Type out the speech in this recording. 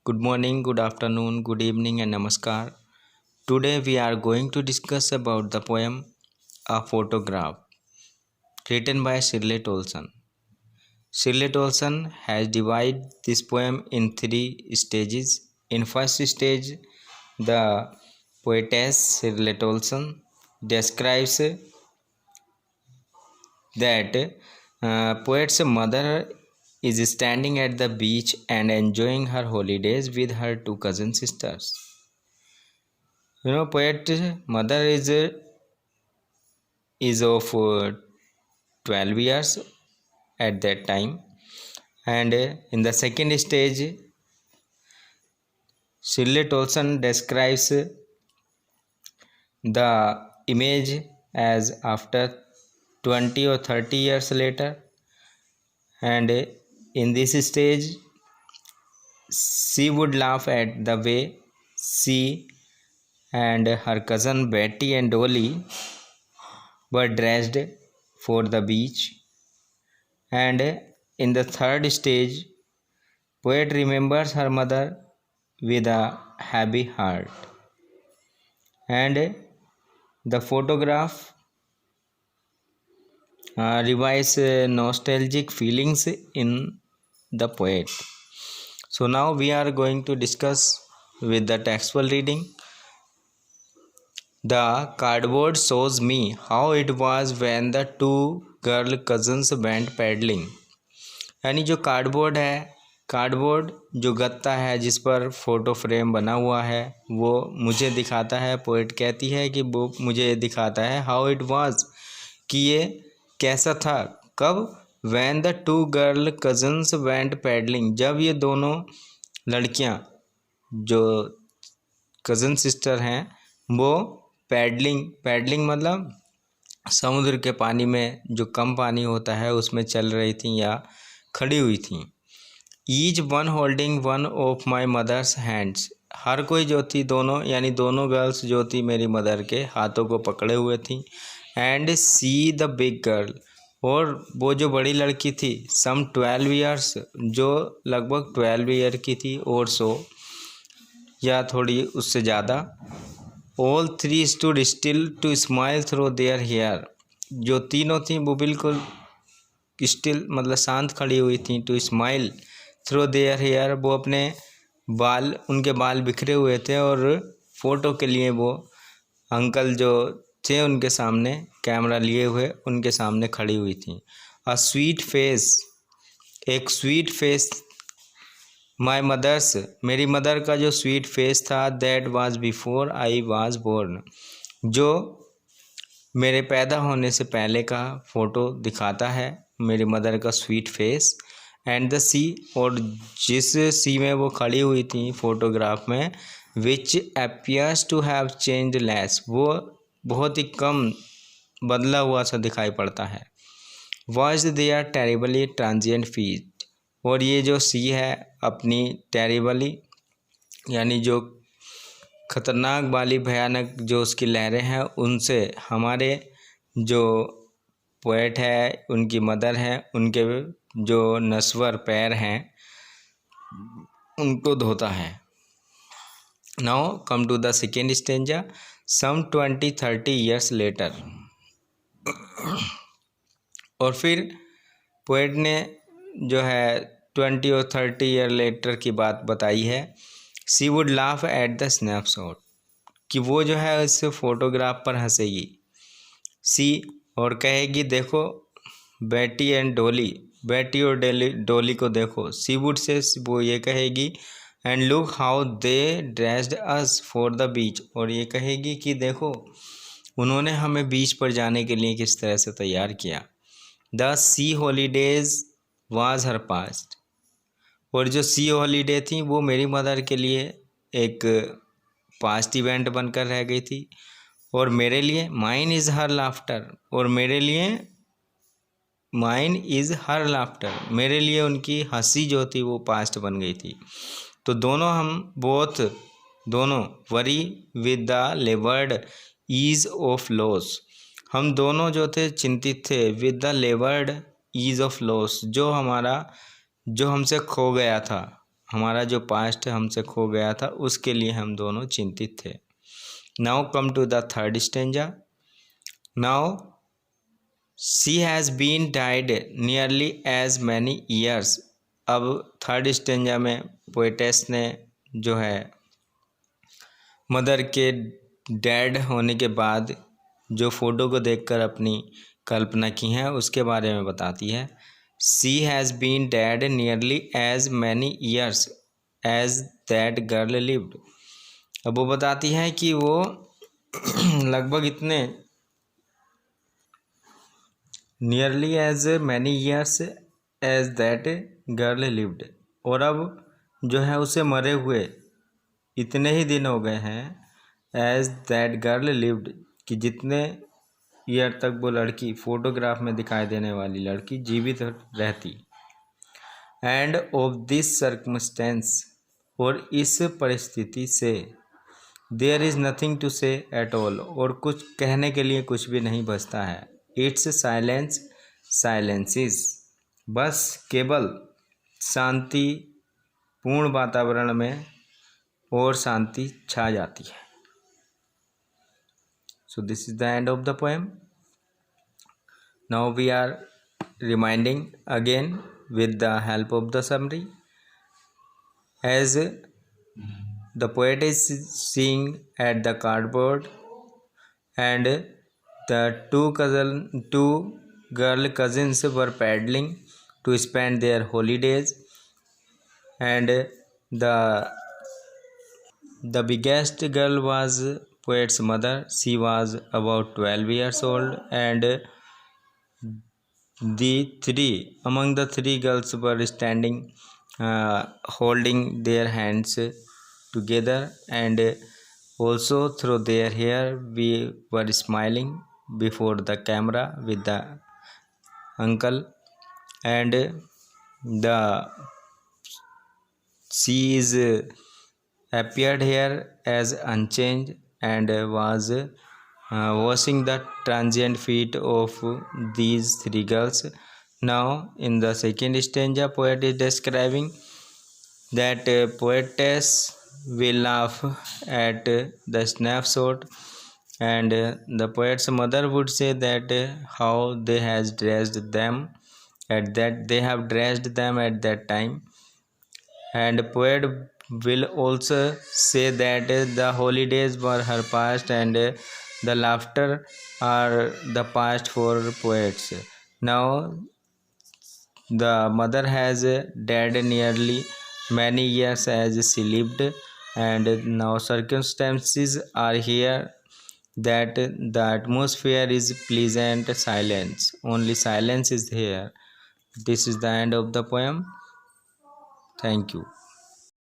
Good morning, good afternoon, good evening, and namaskar. Today we are going to discuss about the poem A Photograph, written by Shirley Tolson. Shirley Tolson has divided this poem in three stages. In first stage, the poetess Shirley Tolson describes that poet's mother is standing at the beach and enjoying her holidays with her two cousin sisters. Poet mother is of 12 years at that time, and in the second stage, Shirley Tolson describes the image as after 20 or 30 years later, and in this stage, she would laugh at the way she and her cousin Betty and Dolly were dressed for the beach. And in the third stage, poet remembers her mother with a heavy heart. And the photograph revives nostalgic feelings in the poet. So now we are going to discuss with the textual reading. The cardboard shows me how it was when the two girl cousins went paddling. यानी जो cardboard जो गत्ता है जिस पर photo frame बना हुआ है वो मुझे दिखाता है, पोएट कहती है कि वो मुझे दिखाता है हाउ इट वाज, कि ये कैसा था, कब, when the two girl cousins went paddling, जब ये दोनों लड़कियां जो कज़न सिस्टर हैं वो पैडलिंग मतलब समुद्र के पानी में जो कम पानी होता है उसमें चल रही थी या खड़ी हुई थी। Each one holding one of my mother's hands, हर कोई जो थी दोनों यानी दोनों गर्ल्स जो थी मेरी मदर के हाथों को पकड़े हुए थी। And see the big girl, और वो जो बड़ी लड़की थी सम 12 ईयर्स, जो लगभग 12 ईयर की थी और सो या थोड़ी उससे ज़्यादा। All three stood still to smile through their hair, जो तीनों थी वो बिल्कुल स्टिल मतलब शांत खड़ी हुई थी। To smile through their hair, वो अपने बाल, उनके बाल बिखरे हुए थे और फ़ोटो के लिए वो अंकल जो थे उनके सामने कैमरा लिए हुए उनके सामने खड़ी हुई थी। अ स्वीट फेस, एक स्वीट फेस, माई मदर्स, मेरी मदर का जो स्वीट फेस था, that was before I was born, जो मेरे पैदा होने से पहले का फ़ोटो दिखाता है मेरी मदर का स्वीट फेस। एंड द सी, और जिस सी में वो खड़ी हुई थी फोटोग्राफ में, which appears to have changed less, वो बहुत ही कम बदला हुआ सा दिखाई पड़ता है। Was there terribly transient feet, और ये जो सी है अपनी टेरिबली यानी जो खतरनाक वाली भयानक जो उसकी लहरें हैं उनसे हमारे जो पोएट है उनकी मदर है उनके जो नश्वर पैर हैं उनको धोता है। Now come to the second stanza, some 20-30 years later, और फिर पोएट ने जो है 20 और 30 ईयर लेटर की बात बताई है। She would laugh at the snapshot, कि वो जो है इस फोटोग्राफ पर हंसेगी। सी, और कहेगी देखो बेटी एंड डोली, बेटी और डोली को देखो। सी वुड से, वो ये कहेगी and look how they dressed us for the beach, और ये कहेगी कि देखो उन्होंने हमें बीच पर जाने के लिए किस तरह से तैयार किया। The sea holidays was her past, और जो सी हॉलीडे थी वो मेरी मदर के लिए एक पास्ट इवेंट बनकर रह गई थी। और मेरे लिए माइन इज़ हर लाफ्टर, और मेरे लिए माइन इज़ हर लाफ्टर, मेरे लिए उनकी हंसी जो थी वो पास्ट बन गई थी। तो दोनों दोनों worry with the laboured ease of loss, हम दोनों जो थे चिंतित थे with the laboured ease of loss, जो हमसे खो गया था, हमारा जो पास्ट हमसे खो गया था उसके लिए हम दोनों चिंतित थे। Now come to the third stanza. Now she has been died nearly as many years. अब थर्ड स्टेंजा में पोएटेस ने जो है मदर के डैड होने के बाद जो फोटो को देखकर अपनी कल्पना की है उसके बारे में बताती है। She has been dead nearly as many years as that girl lived. अब वो बताती है कि वो लगभग इतने nearly as many years as that girl lived, और अब जो है उसे मरे हुए इतने ही दिन हो गए हैं एज दैट गर्ल लिव्ड, कि जितने ईयर तक वो लड़की फोटोग्राफ में दिखाई देने वाली लड़की जीवित रहती। एंड ऑफ दिस सर्कमस्टेंस, और इस परिस्थिति से देयर इज़ नथिंग टू से एट ऑल, और कुछ कहने के लिए कुछ भी नहीं बचता है। इट्स साइलेंस साइलेंसिस, बस केवल शांति पूर्ण वातावरण में और शांति छा जाती है। So this is the end of the poem. Now we are reminding again with the help of the summary. As the poet is seeing at the cardboard, and the two girl cousins were paddling to spend their holidays, and the biggest girl was poet's mother. She was about 12 years old, and among the three girls were standing, holding their hands together, and also through their hair we were smiling before the camera with the uncle. And the she is appeared here as unchanged, and was washing the transient feet of these three girls. Now in the second stanza, poet is describing that poetess will laugh at the snapshot, and the poet's mother would say that how they has dressed them at that they have dressed them at that time. And poet will also say that the holidays were her past, and the laughter are the past for poets. Now the mother has died nearly many years as she lived, and now circumstances are here that the atmosphere is pleasant silence, only silence is here. This is the end of the poem. Thank you.